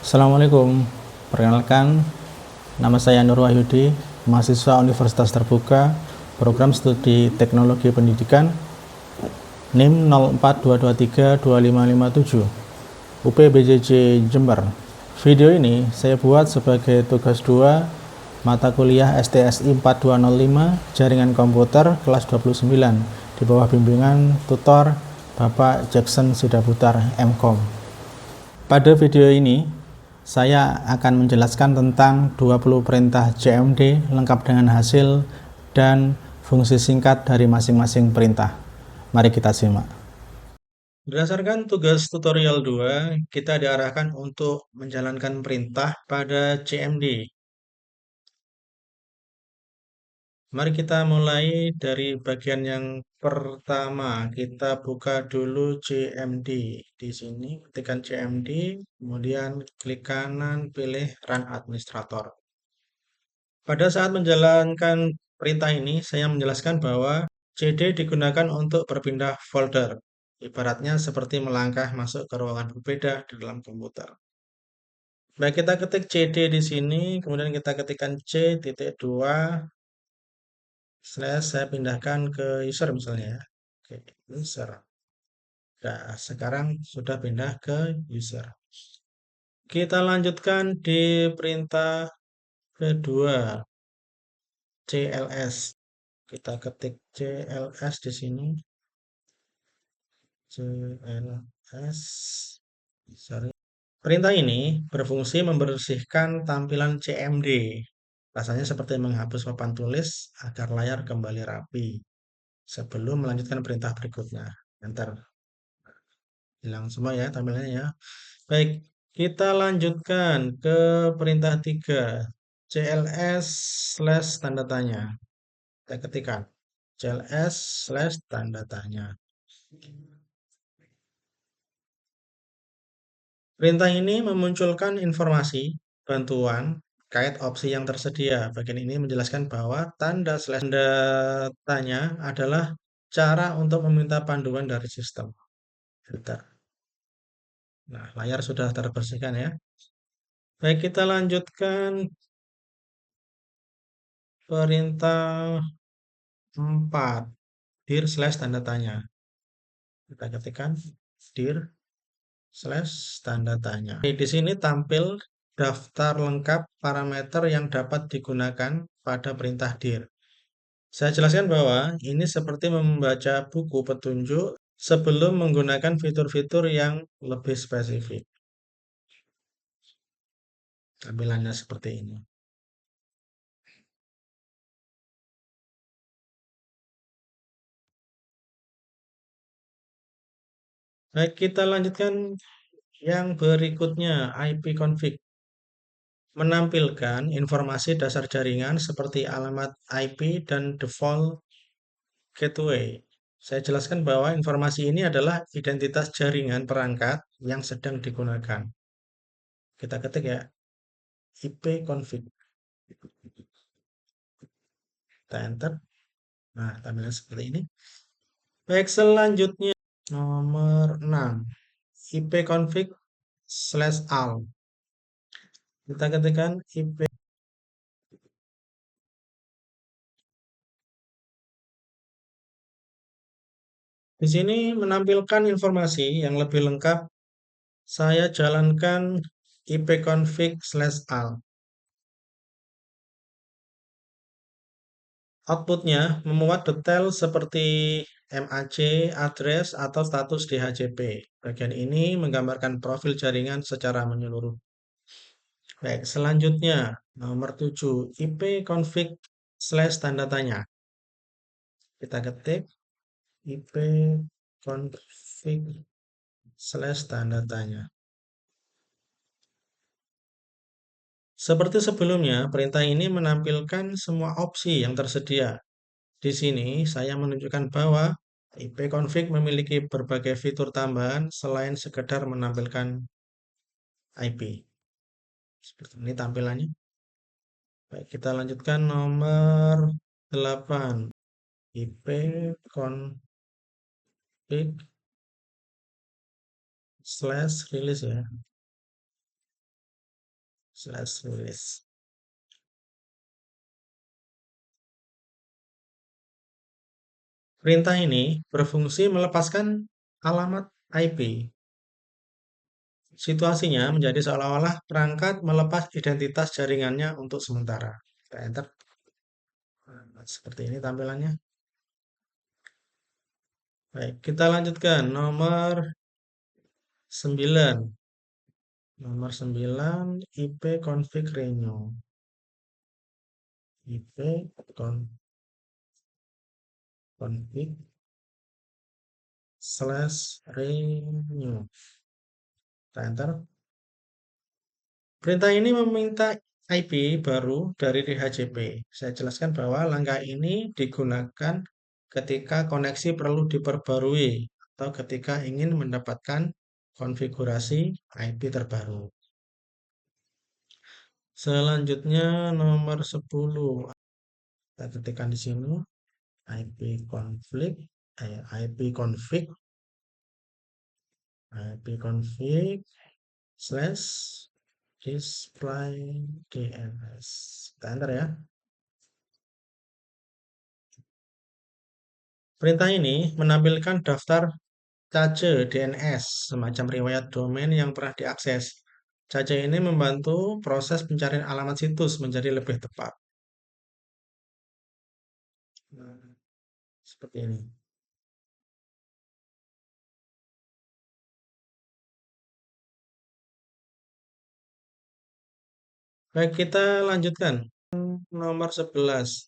Assalamualaikum, perkenalkan nama saya Nur Wahyudi, mahasiswa Universitas Terbuka, program studi Teknologi Pendidikan, NIM 0422325557, UPBJJ Jember. Video ini saya buat sebagai tugas 2 mata kuliah STSI 4205 Jaringan Komputer kelas 29 di bawah bimbingan tutor Bapak Jackson Sidaputar MKOM. Pada video ini saya akan menjelaskan tentang 20 perintah CMD lengkap dengan hasil dan fungsi singkat dari masing-masing perintah. Mari kita simak. Berdasarkan tugas tutorial 2, kita diarahkan untuk menjalankan perintah pada CMD. Mari kita mulai dari bagian yang pertama. Kita buka dulu CMD. Di sini ketikkan CMD, kemudian klik kanan, pilih Run Administrator. Pada saat menjalankan perintah ini, saya menjelaskan bahwa CD digunakan untuk berpindah folder. Ibaratnya seperti melangkah masuk ke ruangan berbeda di dalam komputer. Baik, kita ketik CD di sini, kemudian kita ketikkan C.2 slash saya pindahkan ke user misalnya ya. Oke, user. Nah, sekarang sudah pindah ke user. Kita lanjutkan di perintah kedua, CLS. Kita ketik CLS di sini. CLS. Sorry. Perintah ini berfungsi membersihkan tampilan CMD. Rasanya seperti menghapus papan tulis agar layar kembali rapi. Sebelum melanjutkan perintah berikutnya. Enter. Hilang semua ya tampilannya ya. Baik, kita lanjutkan ke perintah 3. CLS slash tanda tanya. Kita ketikkan CLS slash tanda tanya. Perintah ini memunculkan informasi bantuan terkait opsi yang tersedia. Bagian ini menjelaskan bahwa tanda slash tanda tanya adalah cara untuk meminta panduan dari sistem. Filter. Nah, layar sudah terbersihkan ya. Baik, kita lanjutkan perintah 4. Dir slash tanda tanya. Kita ketikkan dir slash tanda tanya. Di sini tampil daftar lengkap parameter yang dapat digunakan pada perintah dir. Saya jelaskan bahwa ini seperti membaca buku petunjuk sebelum menggunakan fitur-fitur yang lebih spesifik. Tampilannya seperti ini. Baik, kita lanjutkan yang berikutnya, ipconfig. Menampilkan informasi dasar jaringan seperti alamat IP dan default gateway. Saya jelaskan bahwa informasi ini adalah identitas jaringan perangkat yang sedang digunakan. Kita ketik ya, ipconfig. Kita enter. Nah, tampilan seperti ini. Baik, selanjutnya nomor 6. ipconfig slash al. Kita ketikkan ip. Di sini menampilkan informasi yang lebih lengkap. Saya jalankan ipconfig slash al. Outputnya memuat detail seperti MAC, address, atau status DHCP. Bagian ini menggambarkan profil jaringan secara menyeluruh. Baik, selanjutnya nomor 7, ipconfig slash tanda tanya. Kita ketik ipconfig slash tanda tanya. Seperti sebelumnya, perintah ini menampilkan semua opsi yang tersedia. Di sini saya menunjukkan bahwa ipconfig memiliki berbagai fitur tambahan selain sekedar menampilkan IP. Seperti ini tampilannya. Baik, kita lanjutkan nomor 8. ipconfig slash release ya. /release. Perintah ini berfungsi melepaskan alamat IP. Situasinya menjadi seolah-olah perangkat melepas identitas jaringannya untuk sementara. Kita enter. Seperti ini tampilannya. Baik, kita lanjutkan nomor 9. Nomor 9, IP config renew. IP config /renew. Kita enter. Perintah ini meminta IP baru dari DHCP. Saya jelaskan bahwa langkah ini digunakan ketika koneksi perlu diperbarui atau ketika ingin mendapatkan konfigurasi IP terbaru. Selanjutnya nomor 10. Kita ketikkan di sini IP config / display DNS. Kita enter ya. Perintah ini menampilkan daftar cache DNS, semacam riwayat domain yang pernah diakses. Cache ini membantu proses pencarian alamat situs menjadi lebih tepat. Nah, seperti ini. Baik, kita lanjutkan. Nomor 11.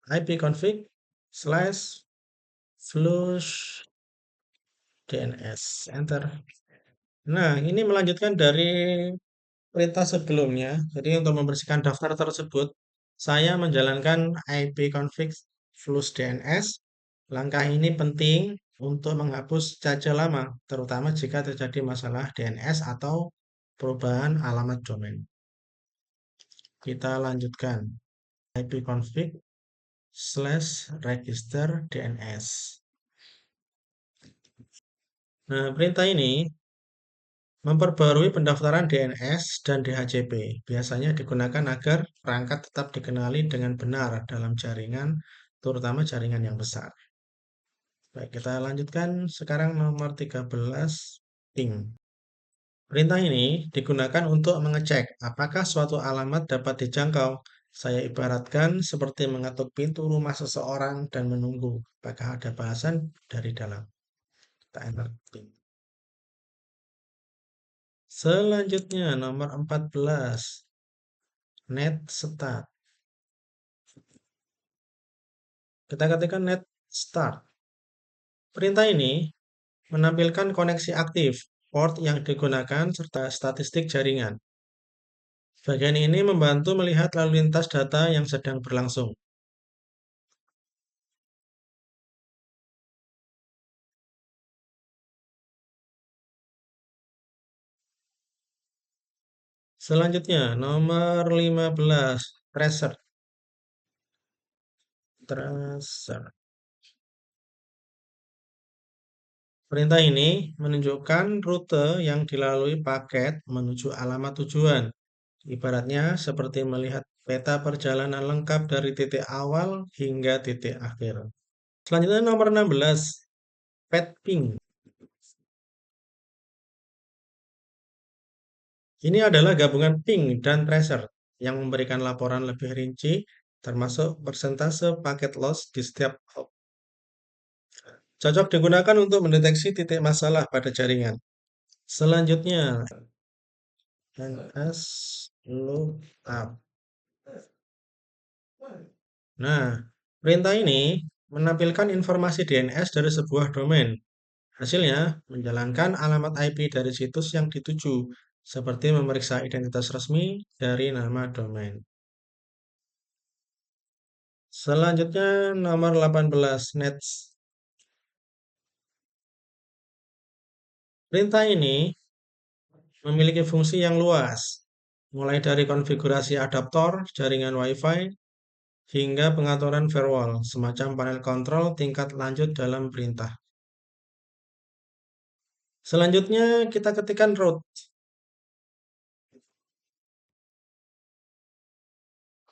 ipconfig /flush DNS. Enter. Nah, ini melanjutkan dari perintah sebelumnya. Jadi untuk membersihkan daftar tersebut, saya menjalankan ipconfig flush DNS. Langkah ini penting untuk menghapus cache lama, terutama jika terjadi masalah DNS atau perubahan alamat domain. Kita lanjutkan. ipconfig /register DNS. Nah, perintah ini memperbarui pendaftaran DNS dan DHCP. Biasanya digunakan agar perangkat tetap dikenali dengan benar dalam jaringan, terutama jaringan yang besar. Baik, kita lanjutkan sekarang nomor 13, ping. Perintah ini digunakan untuk mengecek apakah suatu alamat dapat dijangkau. Saya ibaratkan seperti mengetuk pintu rumah seseorang dan menunggu apakah ada bahasan dari dalam. Kita enter ping. Selanjutnya nomor 14, net start. Kita ketikkan net start. Perintah ini menampilkan koneksi aktif, port yang digunakan, serta statistik jaringan. Bagian ini membantu melihat lalu lintas data yang sedang berlangsung. Selanjutnya, nomor 15, tracer. Perintah ini menunjukkan rute yang dilalui paket menuju alamat tujuan. Ibaratnya seperti melihat peta perjalanan lengkap dari titik awal hingga titik akhir. Selanjutnya nomor 16, pet ping. Ini adalah gabungan ping dan tracer yang memberikan laporan lebih rinci termasuk persentase paket loss di setiap hop. Cocok digunakan untuk mendeteksi titik masalah pada jaringan. Selanjutnya, NS lookup. Nah, perintah ini menampilkan informasi DNS dari sebuah domain. Hasilnya, menjalankan alamat IP dari situs yang dituju, seperti memeriksa identitas resmi dari nama domain. Selanjutnya, nomor 18, nets. Perintah ini memiliki fungsi yang luas, mulai dari konfigurasi adaptor, jaringan Wi-Fi, hingga pengaturan firewall, semacam panel kontrol tingkat lanjut dalam perintah. Selanjutnya kita ketikkan root.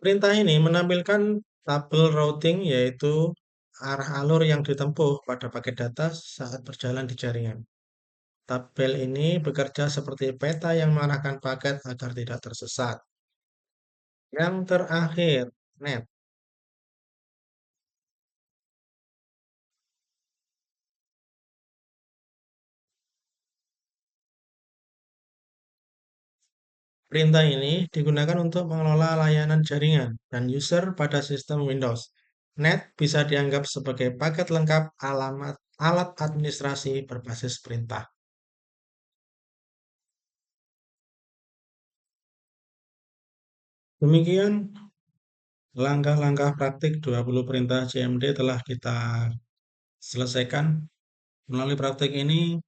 Perintah ini menampilkan tabel routing, yaitu arah alur yang ditempuh pada paket data saat berjalan di jaringan. Tabel ini bekerja seperti peta yang mengarahkan paket agar tidak tersesat. Yang terakhir, net. Perintah ini digunakan untuk mengelola layanan jaringan dan user pada sistem Windows. Net bisa dianggap sebagai paket lengkap alamat alat administrasi berbasis perintah. Demikian langkah-langkah praktik 20 perintah CMD telah kita selesaikan. Melalui praktik ini,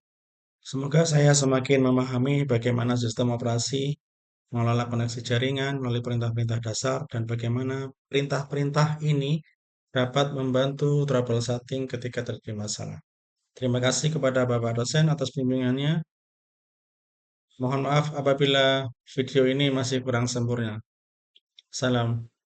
semoga saya semakin memahami bagaimana sistem operasi mengelola koneksi jaringan melalui perintah-perintah dasar dan bagaimana perintah-perintah ini dapat membantu troubleshooting ketika terjadi masalah. Terima kasih kepada Bapak dosen atas bimbingannya. Mohon maaf apabila video ini masih kurang sempurna. Salam.